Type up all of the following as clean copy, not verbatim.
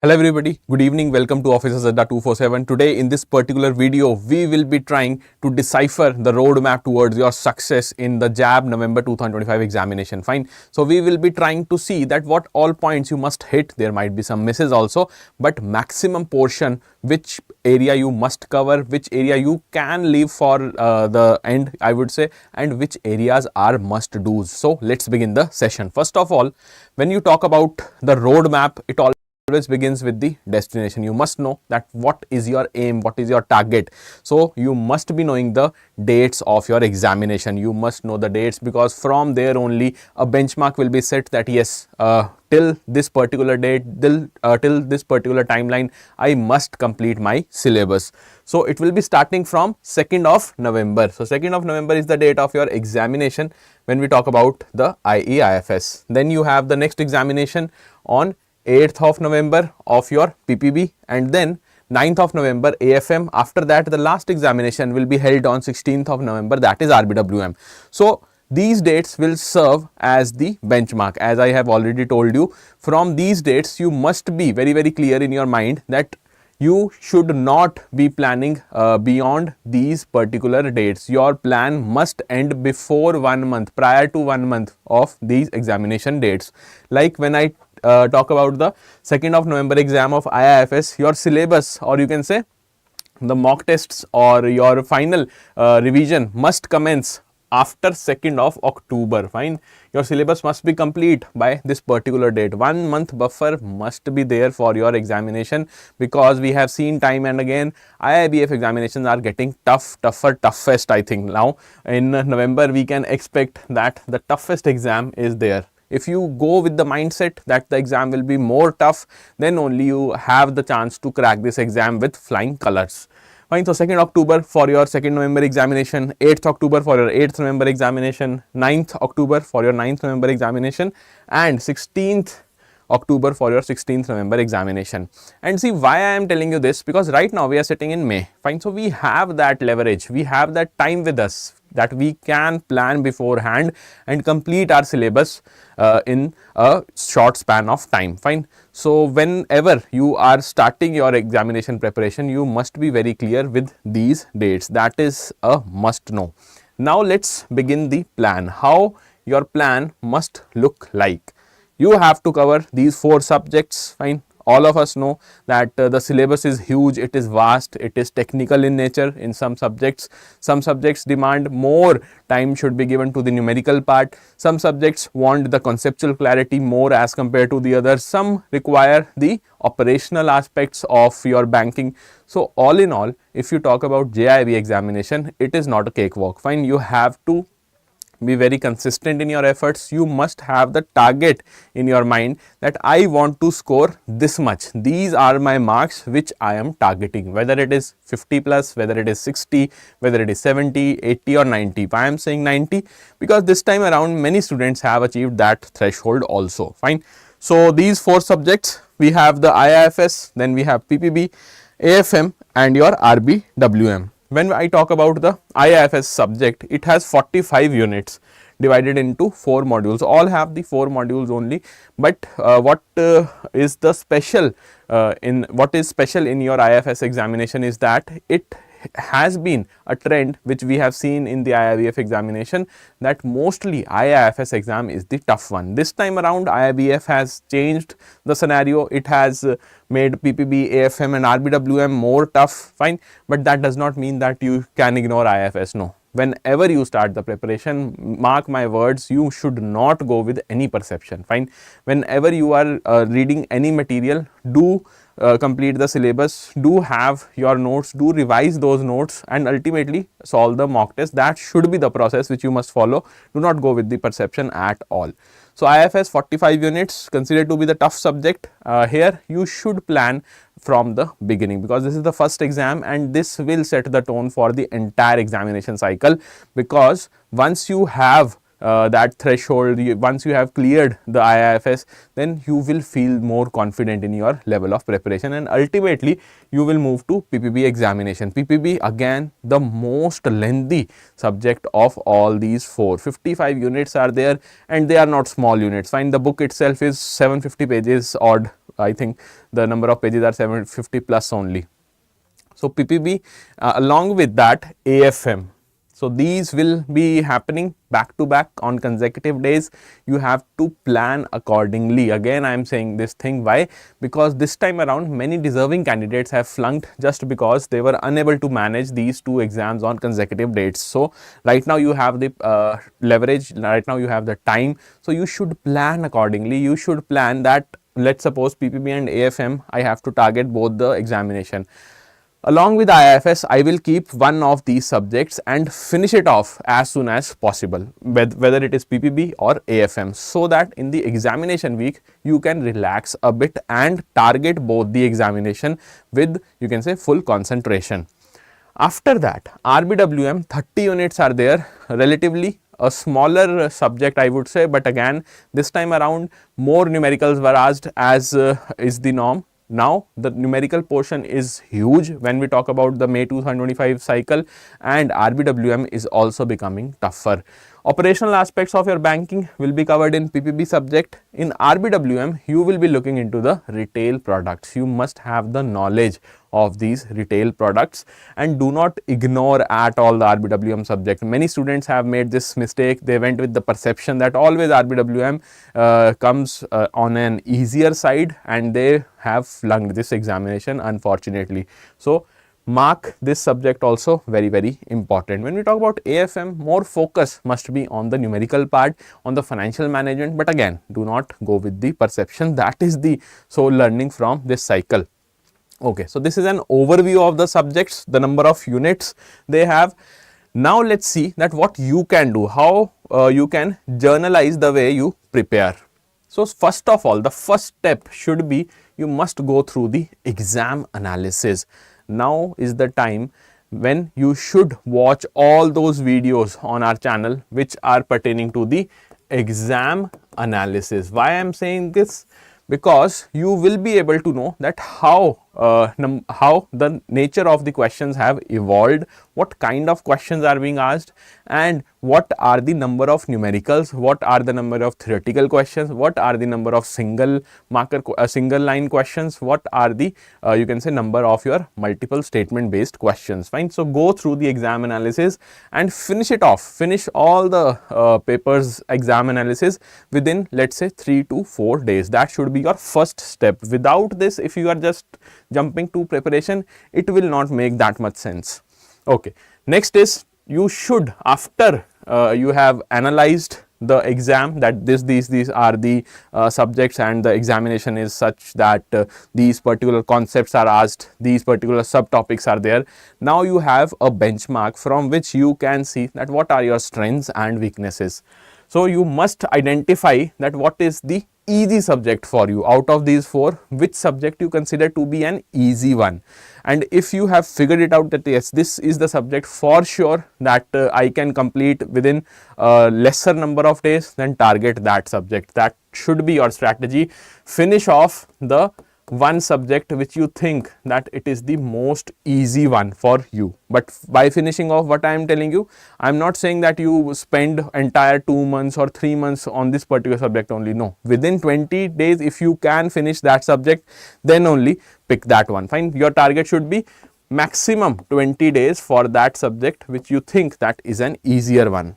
Hello everybody, good evening, welcome to Officers Adda 247. Today in this particular video, we will be trying to decipher the roadmap towards your success in the JAIIB November 2025 examination. Fine. So we will be trying to see that what all points you must hit. There might be some misses also, but maximum portion, which area you must cover, which area you can leave for the end, I would say, and which areas are must do's. So let's begin the session. First of all, when you talk about the roadmap, it always begins with the destination. You must know that what is your aim, what is your target. So you must be knowing the dates of your examination. You must know the dates, because from there only a benchmark will be set that yes, till this particular date, till this particular timeline, I must complete my syllabus. So it will be starting from 2nd of November. So 2nd of November is the date of your examination when we talk about the IEIFS. Then you have the next examination on 8th of November of your PPB, and then 9th of November AFM. After that, the last examination will be held on 16th of November, that is RBWM. So these dates will serve as the benchmark. As I have already told you, from these dates you must be very clear in your mind that you should not be planning beyond these particular dates. Your plan must end before 1 month, prior to 1 month of these examination dates. Like when I talk about the 2nd of November exam of IIFS, your syllabus, or you can say the mock tests or your final revision must commence after 2nd of October. Fine. Your syllabus must be complete by this particular date. 1 month buffer must be there for your examination, because we have seen time and again IIBF examinations are getting toughest. I think now in November we can expect that the toughest exam is there. If you go with the mindset that the exam will be more tough, then only you have the chance to crack this exam with flying colors. Fine. So 2nd October for your 2nd November examination, 8th October for your 8th November examination, 9th October for your 9th November examination, and 16th October for your 16th November examination. And see why I am telling you this, because right now we are sitting in May. Fine. So we have that leverage, we have that time with us that we can plan beforehand and complete our syllabus in a short span of time. Fine. So whenever you are starting your examination preparation, you must be very clear with these dates. That is a must know. Now let's begin the plan. How your plan must look like. You have to cover these 4 subjects. Fine. All of us know that the syllabus is huge, it is vast, it is technical in nature in some subjects. Some subjects demand more time should be given to the numerical part. Some subjects want the conceptual clarity more as compared to the others. Some require the operational aspects of your banking. So all in all, if you talk about JAIIB examination, it is not a cakewalk. Fine. You have to be very consistent in your efforts. You must have the target in your mind that I want to score this much. These are my marks which I am targeting, whether it is 50 plus, whether it is 60, whether it is 70, 80 or 90. I am saying 90 because this time around many students have achieved that threshold also. Fine. So these 4 subjects, we have the IIFS, then we have PPB, AFM and your RBWM. When I talk about the IIFS subject, it has 45 units divided into 4 modules. All have the 4 modules only, but what is special in your IIFS examination is that it has been a trend which we have seen in the IIBF examination, that mostly IIFS exam is the tough one. This time around IIBF has changed the scenario. It has made PPB, AFM and RBWM more tough. Fine. But that does not mean that you can ignore IIFS. No. Whenever you start the preparation, mark my words, you should not go with any perception. Fine. Whenever you are reading any material, do complete the syllabus, do have your notes, do revise those notes and ultimately solve the mock test. That should be the process which you must follow. Do not go with the perception at all. So IIFS 45 units considered to be the tough subject. Here you should plan from the beginning, because this is the first exam and this will set the tone for the entire examination cycle, because once you have that threshold, once you have cleared the IIFS, then you will feel more confident in your level of preparation, and ultimately you will move to PPB examination. PPB, again, the most lengthy subject of all these four. 55 units are there, and they are not small units. Fine, the book itself is 750 pages odd. I think the number of pages are 750 plus only. So PPB, along with that AFM. So these will be happening back to back on consecutive days. You have to plan accordingly. Again, I am saying this thing. Why? Because this time around many deserving candidates have flunked just because they were unable to manage these two exams on consecutive dates. So right now you have the leverage, right now you have the time. So you should plan accordingly. You should plan that, let's suppose PPB and AFM, I have to target both the examination. Along with IIFS, I will keep one of these subjects and finish it off as soon as possible, whether it is PPB or AFM, so that in the examination week, you can relax a bit and target both the examination with, you can say, full concentration. After that, RBWM, 30 units are there, relatively a smaller subject, I would say, but again, this time around more numericals were asked as is the norm. Now the numerical portion is huge when we talk about the May 2025 cycle, and RBWM is also becoming tougher. Operational aspects of your banking will be covered in PPB subject. In RBWM, you will be looking into the retail products. You must have the knowledge of these retail products, and do not ignore at all the RBWM subject. Many students have made this mistake. They went with the perception that always RBWM comes on an easier side, and they have flunked this examination, unfortunately. So mark this subject also very, very important. When we talk about AFM, more focus must be on the numerical part, on the financial management, but again, do not go with the perception. That is the sole learning from this cycle. Okay, so this is an overview of the subjects, the number of units they have. Now let's see that what you can do, how you can journalize the way you prepare. So first of all, the first step should be, you must go through the exam analysis. Now is the time when you should watch all those videos on our channel which are pertaining to the exam analysis. Why I am saying this? Because you will be able to know that how the nature of the questions have evolved, what kind of questions are being asked, and what are the number of numericals, what are the number of theoretical questions, what are the number of single line questions, what are the you can say number of your multiple statement based questions. Fine. So go through the exam analysis and finish it off. Finish all the papers exam analysis within, let's say, 3 to 4 days. That should be your first step. Without this, if you are just jumping to preparation, it will not make that much sense. Okay. Next is, you should, after you have analyzed the exam, that these are the subjects and the examination is such that these particular concepts are asked, these particular subtopics are there. Now you have a benchmark from which you can see that what are your strengths and weaknesses. So you must identify that what is the easy subject for you. Out of these four, which subject you consider to be an easy one, and if you have figured it out that yes, this is the subject for sure that I can complete within a lesser number of days, then target that subject. That should be your strategy. Finish off the one subject which you think that it is the most easy one for you. But by finishing off, what I am telling you, I am not saying that you spend entire 2 months or 3 months on this particular subject only. No, within 20 days, if you can finish that subject, then only pick that one. Fine. Your target should be maximum 20 days for that subject which you think that is an easier one.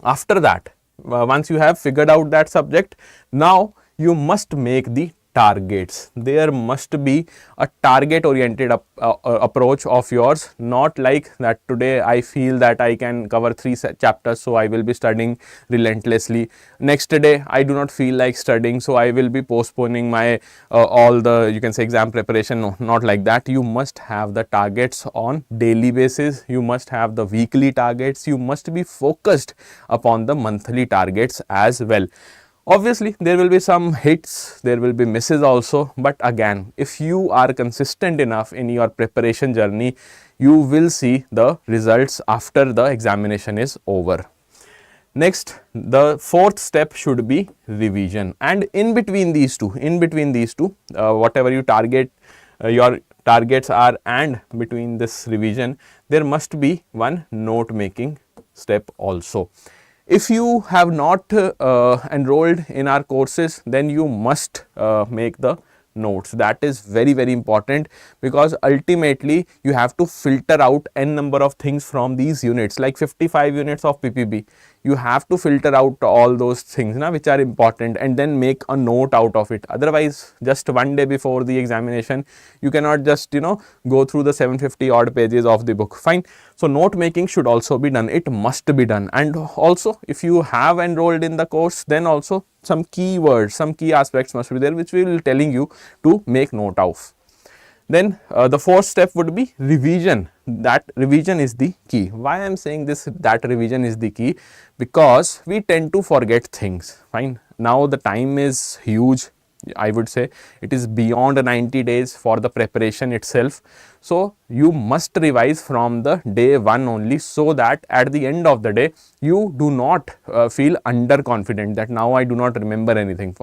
After that, once you have figured out that subject, now you must make the targets. There must be a target oriented approach of yours, not like that today I feel that I can cover 3 chapters, so I will be studying relentlessly. Next day I do not feel like studying, so I will be postponing my all the, you can say, exam preparation. No, not like that. You must have the targets on daily basis. You must have the weekly targets. You must be focused upon the monthly targets as well. Obviously, there will be some hits, there will be misses also, but again, if you are consistent enough in your preparation journey, you will see the results after the examination is over. Next, the fourth step should be revision, and in between these two, whatever you target, your targets are, and between this revision, there must be one note making step also. If you have not enrolled in our courses, then you must make the notes. That is very, very important, because ultimately you have to filter out n number of things from these units, like 55 units of PPB. You have to filter out all those things now which are important, and then make a note out of it. Otherwise, just one day before the examination, you cannot just go through the 750 odd pages of the book. Fine. So note making should also be done. It must be done. And also, if you have enrolled in the course, then also some key words, some key aspects must be there, which we will telling you to make note of. Then the fourth step would be revision. That revision is the key. Why I am saying this, that revision is the key? Because we tend to forget things. Fine. Now the time is huge. I would say it is beyond 90 days for the preparation itself. So you must revise from the day one only, so that at the end of the day you do not feel underconfident that now I do not remember anything.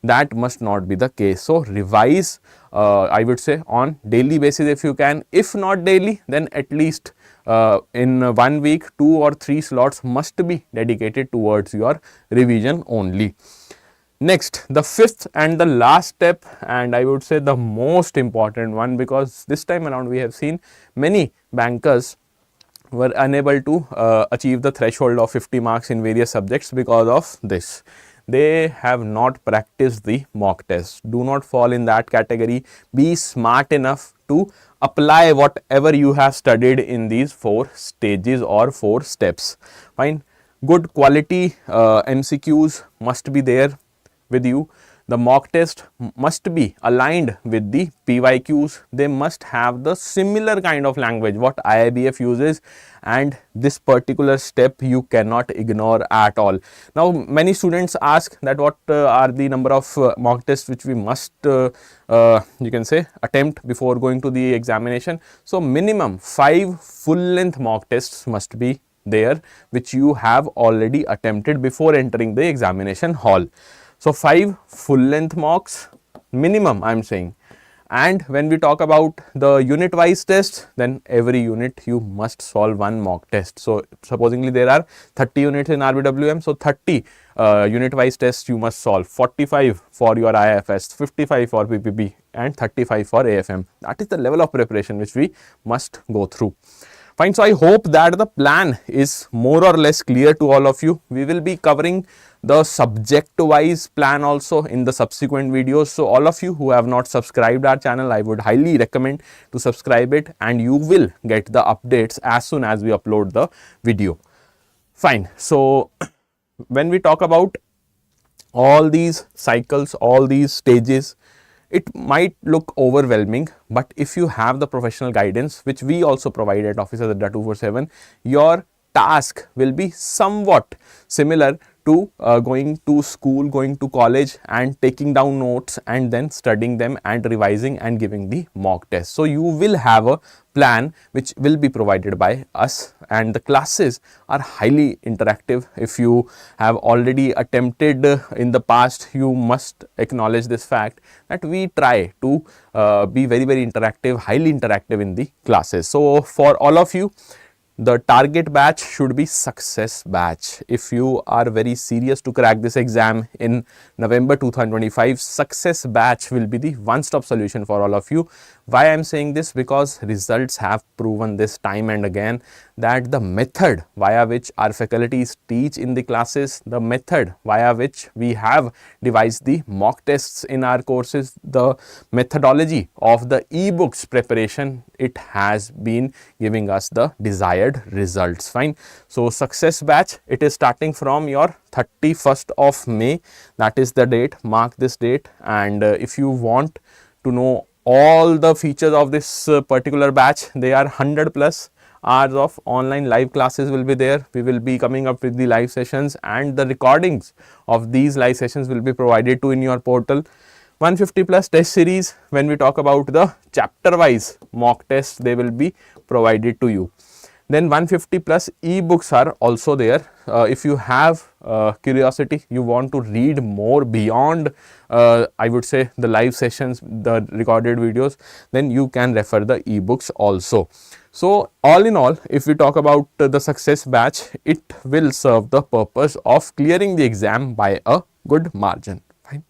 That must not be the case. So revise, I would say, on daily basis if you can. If not daily, then at least in 1 week 2 or 3 slots must be dedicated towards your revision only. Next, the fifth and the last step, and I would say the most important one, because this time around we have seen many bankers were unable to achieve the threshold of 50 marks in various subjects because of this. They have not practiced the mock test. Do not fall in that category. Be smart enough to apply whatever you have studied in these 4 stages or 4 steps. Fine. Good quality MCQs must be there with you. The mock test must be aligned with the PYQs. They must have the similar kind of language what IIBF uses, and this particular step you cannot ignore at all. Now many students ask that what are the number of mock tests which we must you can say attempt before going to the examination. So minimum 5 full length mock tests must be there, which you have already attempted before entering the examination hall. So 5 full length mocks minimum, I am saying. And when we talk about the unit wise tests, then every unit you must solve 1 mock test. So supposingly there are 30 units in RBWM, so 30 unit wise tests you must solve, 45 for your IFS, 55 for PPB and 35 for AFM. That is the level of preparation which we must go through. Fine. So I hope that the plan is more or less clear to all of you. We will be covering the subject wise plan also in the subsequent videos. So all of you who have not subscribed our channel, I would highly recommend to subscribe it, and you will get the updates as soon as we upload the video. Fine. So when we talk about all these cycles, all these stages, it might look overwhelming, but if you have the professional guidance, which we also provide at Officers Adda 247, your task will be somewhat similar to going to school, going to college and taking down notes and then studying them and revising and giving the mock test. So you will have a plan which will be provided by us, and the classes are highly interactive. If you have already attempted in the past, you must acknowledge this fact that we try to be very, very interactive, highly interactive in the classes. So for all of you, the target batch should be success batch. If you are very serious to crack this exam in November 2025, success batch will be the one-stop solution for all of you. Why I am saying this? Because results have proven this time and again that the method via which our faculties teach in the classes, the method via which we have devised the mock tests in our courses, the methodology of the e-books preparation, it has been giving us the desired results. Fine. So success batch, it is starting from your 31st of May. That is the date. Mark this date. And if you want to know all the features of this particular batch, they are 100 plus hours of online live classes will be there. We will be coming up with the live sessions, and the recordings of these live sessions will be provided to in your portal. 150 plus test series. When we talk about the chapter wise mock tests, they will be provided to you. Then 150 plus ebooks are also there. If you have curiosity, you want to read more beyond I would say the live sessions, the recorded videos, then you can refer the ebooks also. So all in all, if we talk about the success batch, it will serve the purpose of clearing the exam by a good margin. Fine.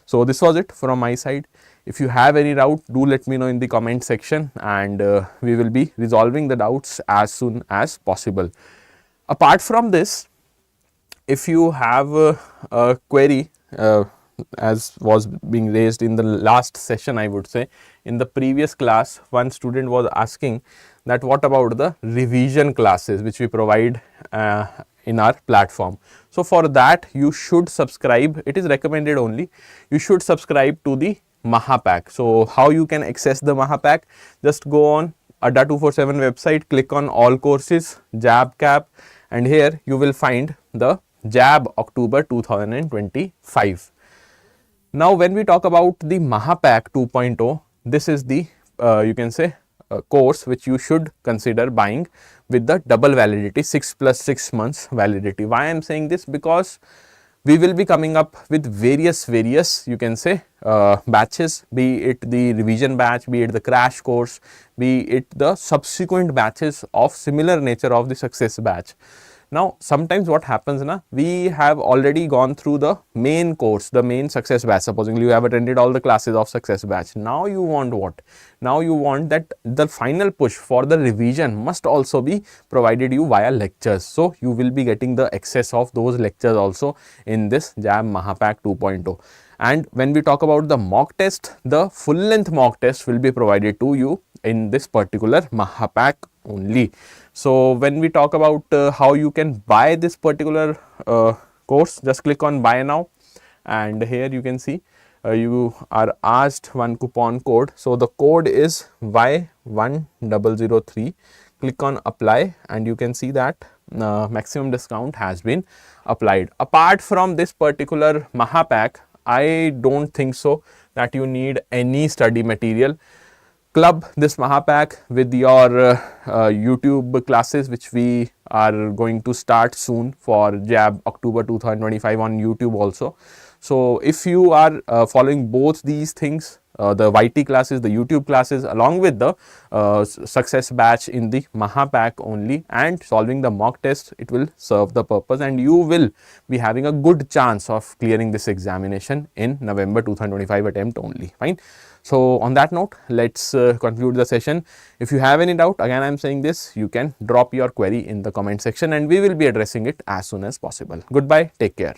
So this was it from my side. If you have any doubt, do let me know in the comment section, and we will be resolving the doubts as soon as possible. Apart from this, if you have a query as was being raised in the last session, I would say in the previous class, one student was asking that what about the revision classes which we provide in our platform. So for that you should subscribe, it is recommended only, you should subscribe to the Mahapack. So how you can access the Mahapack? Just go on Adda 247 website, click on all courses, JAIIB CAP, and here you will find the JAIIB October 2025. Now when we talk about the Mahapack 2.0, this is the you can say course which you should consider buying with the double validity, 6 plus 6 months validity. Why I am saying this? Because we will be coming up with various you can say batches, be it the revision batch, be it the crash course, be it the subsequent batches of similar nature of the success batch. Now sometimes what happens na, we have already gone through the main course, the main success batch. Supposing you have attended all the classes of success batch. Now you want what? Now you want that the final push for the revision must also be provided you via lectures. So you will be getting the access of those lectures also in this JAIIB Mahapack 2.0. And when we talk about the mock test, the full length mock test will be provided to you in this particular Mahapack only. So when we talk about how you can buy this particular course, just click on buy now, and here you can see you are asked one coupon code. So the code is Y1003. Click on apply and you can see that maximum discount has been applied. Apart from this particular Mahapack, I don't think so that you need any study material. Club this Mahapack with your YouTube classes, which we are going to start soon for JAIIB October 2025 on YouTube also. So if you are following both these things, the YT classes, the YouTube classes, along with the success batch in the Mahapack only, and solving the mock test, it will serve the purpose and you will be having a good chance of clearing this examination in November 2025 attempt only. Fine. So on that note, let's conclude the session. If you have any doubt, again I am saying this, you can drop your query in the comment section and we will be addressing it as soon as possible. Goodbye, take care.